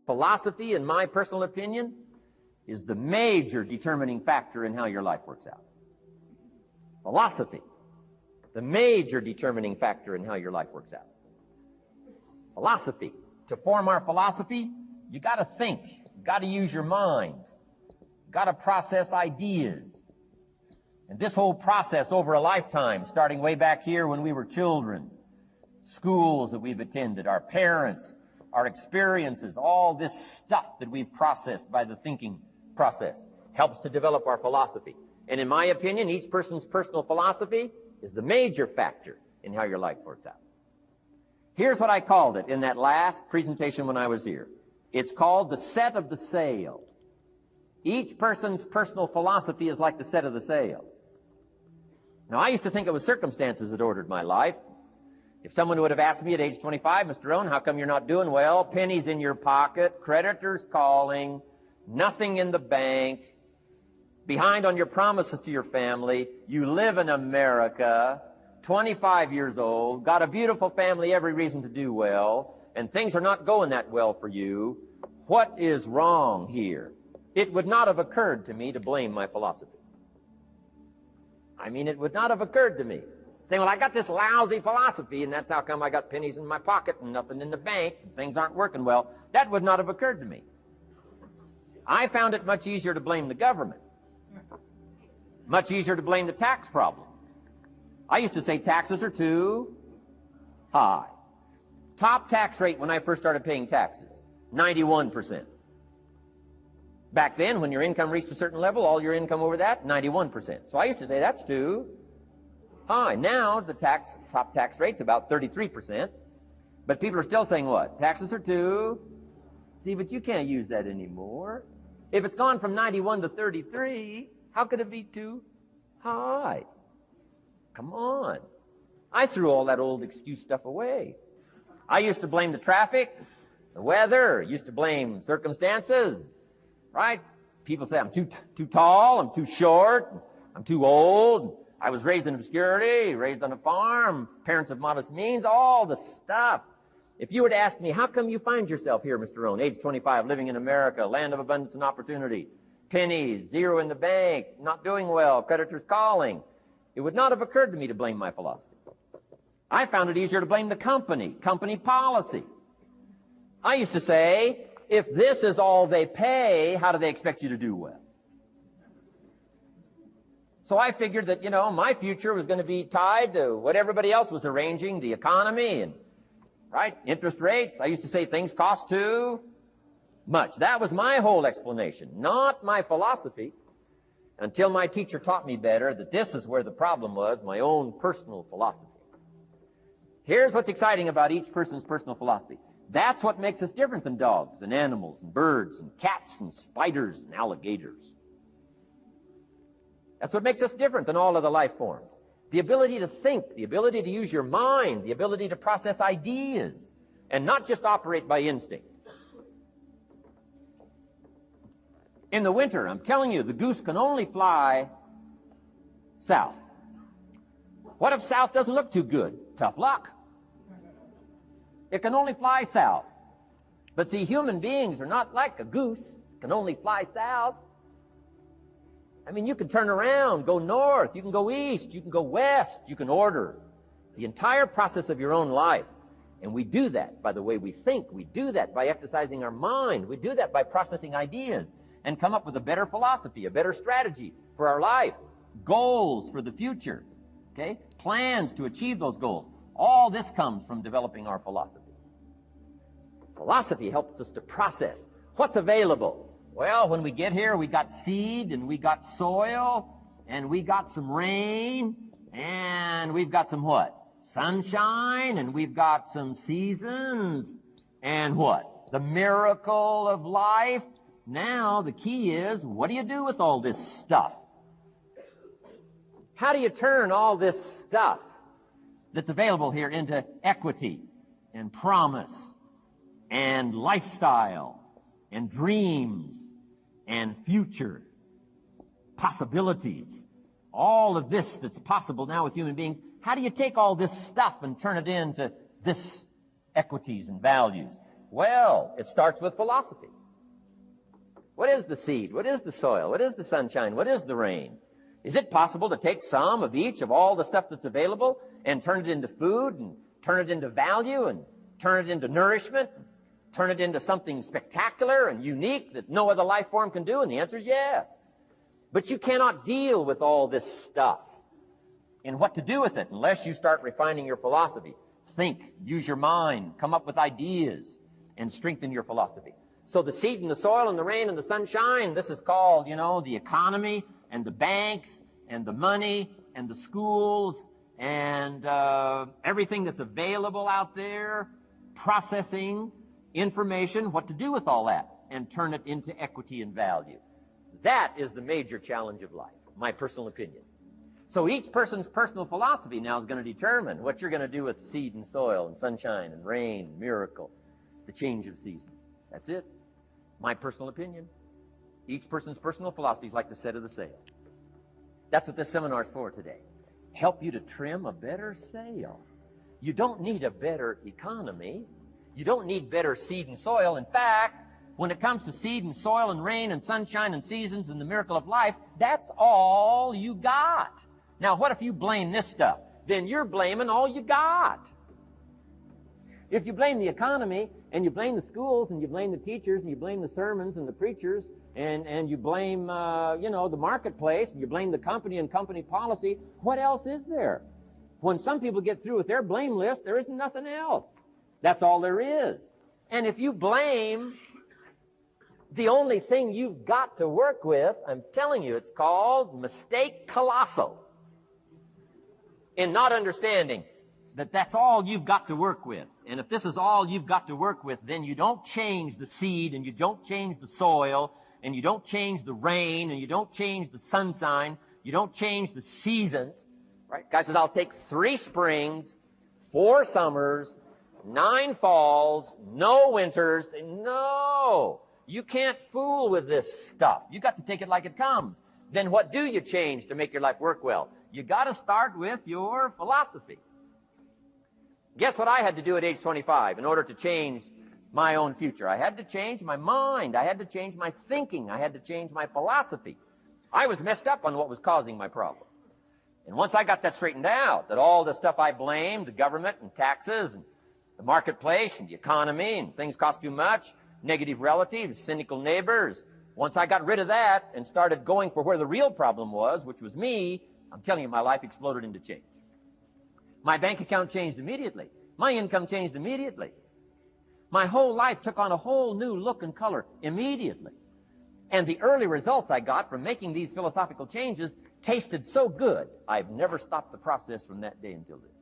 Philosophy, in my personal opinion, is the major determining factor in how your life works out. Philosophy, the major determining factor in how your life works out. Philosophy. To form our philosophy, you got to think. You got to use your mind. You got to process ideas. And this whole process over a lifetime, starting way back here when we were children, schools that we've attended, our parents, our experiences, all this stuff that we've processed by the thinking process helps to develop our philosophy. And in my opinion, each person's personal philosophy is the major factor in how your life works out. Here's what I called it in that last presentation when I was here. It's called the set of the sail. Each person's personal philosophy is like the set of the sail. Now, I used to think it was circumstances that ordered my life. If someone would have asked me at age 25, Mr. Rohn, how come you're not doing well? Pennies in your pocket, creditors calling, nothing in the bank, behind on your promises to your family, you live in America, 25 years old, got a beautiful family, every reason to do well, and things are not going that well for you. What is wrong here? It would not have occurred to me to blame my philosophy. I mean, it would not have occurred to me. Saying, well, I got this lousy philosophy, and that's how come I got pennies in my pocket and nothing in the bank, and things aren't working well. That would not have occurred to me. I found it much easier to blame the government. Much easier to blame the tax problem. I used to say taxes are too high. Top tax rate when I first started paying taxes, 91%. Back then, when your income reached a certain level, all your income over that, 91%. So I used to say that's too high. Now, the top tax rate's about 33%. But people are still saying what? Taxes are too. See, but you can't use that anymore. If it's gone from 91 to 33, how could it be too high? Come on. I threw all that old excuse stuff away. I used to blame the traffic, the weather, used to blame circumstances, right? People say I'm too tall, I'm too short, I'm too old. I was raised in obscurity, raised on a farm, parents of modest means, all the stuff. If you were to ask me, how come you find yourself here, Mr. Rohn, age 25, living in America, land of abundance and opportunity, pennies, zero in the bank, not doing well, creditors calling, it would not have occurred to me to blame my philosophy. I found it easier to blame the company policy. I used to say, if this is all they pay, how do they expect you to do well? So I figured that, my future was going to be tied to what everybody else was arranging, the economy and, right, interest rates. I used to say things cost too much. That was my whole explanation, not my philosophy, until my teacher taught me better that this is where the problem was, my own personal philosophy. Here's what's exciting about each person's personal philosophy. That's what makes us different than dogs and animals and birds and cats and spiders and alligators. That's what makes us different than all other life forms. The ability to think, the ability to use your mind, the ability to process ideas, and not just operate by instinct. In the winter, I'm telling you, the goose can only fly south. What if south doesn't look too good? Tough luck. It can only fly south. But see, human beings are not like a goose, can only fly south. I mean, you can turn around, go north, you can go east, you can go west, you can order the entire process of your own life. And we do that by the way we think. We do that by exercising our mind. We do that by processing ideas and come up with a better philosophy, a better strategy for our life, goals for the future, okay? Plans to achieve those goals. All this comes from developing our philosophy. Philosophy helps us to process what's available. Well, when we get here, we got seed, and we got soil, and we got some rain, and we've got some what? Sunshine, and we've got some seasons, and what? The miracle of life. Now, the key is, what do you do with all this stuff? How do you turn all this stuff that's available here into equity and promise and lifestyle and dreams and future possibilities? All of this that's possible now with human beings, how do you take all this stuff and turn it into this equities and values? Well, it starts with philosophy. What is the seed? What is the soil? What is the sunshine? What is the rain? Is it possible to take some of each of all the stuff that's available and turn it into food and turn it into value and turn it into nourishment, turn it into something spectacular and unique that no other life form can do? And the answer is yes. But you cannot deal with all this stuff and what to do with it unless you start refining your philosophy. Think, use your mind, come up with ideas, and strengthen your philosophy. So the seed and the soil and the rain and the sunshine, this is called, the economy and the banks and the money and the schools and everything that's available out there, processing information, what to do with all that, and turn it into equity and value. That is the major challenge of life, my personal opinion. So each person's personal philosophy now is going to determine what you're going to do with seed and soil and sunshine and rain, miracle, the change of seasons. That's it. My personal opinion. Each person's personal philosophy is like the set of the sail. That's what this seminar is for today. Help you to trim a better sail. You don't need a better economy. You don't need better seed and soil. In fact, when it comes to seed and soil and rain and sunshine and seasons and the miracle of life, that's all you got. Now, what if you blame this stuff? Then you're blaming all you got. If you blame the economy and you blame the schools and you blame the teachers and you blame the sermons and the preachers and you blame, the marketplace and you blame the company and company policy, what else is there? When some people get through with their blame list, there isn't nothing else. That's all there is. And if you blame the only thing you've got to work with, I'm telling you, it's called mistake colossal. In not understanding that that's all you've got to work with. And if this is all you've got to work with, then you don't change the seed, and you don't change the soil, and you don't change the rain, and you don't change the sunshine, you don't change the seasons. Right? Guy says, I'll take 3 springs, 4 summers, 9 falls, no winters. No, you can't fool with this stuff. You got to take it like it comes. Then what do you change to make your life work well? You got to start with your philosophy. Guess what I had to do at age 25 in order to change my own future? I had to change my mind. I had to change my thinking. I had to change my philosophy. I was messed up on what was causing my problem. And once I got that straightened out, that all the stuff I blamed, the government and taxes and the marketplace and the economy and things cost too much, negative relatives, cynical neighbors, once I got rid of that and started going for where the real problem was, which was me, I'm telling you, my life exploded into change. My bank account changed immediately. My income changed immediately. My whole life took on a whole new look and color immediately. And the early results I got from making these philosophical changes tasted so good, I've never stopped the process from that day until this.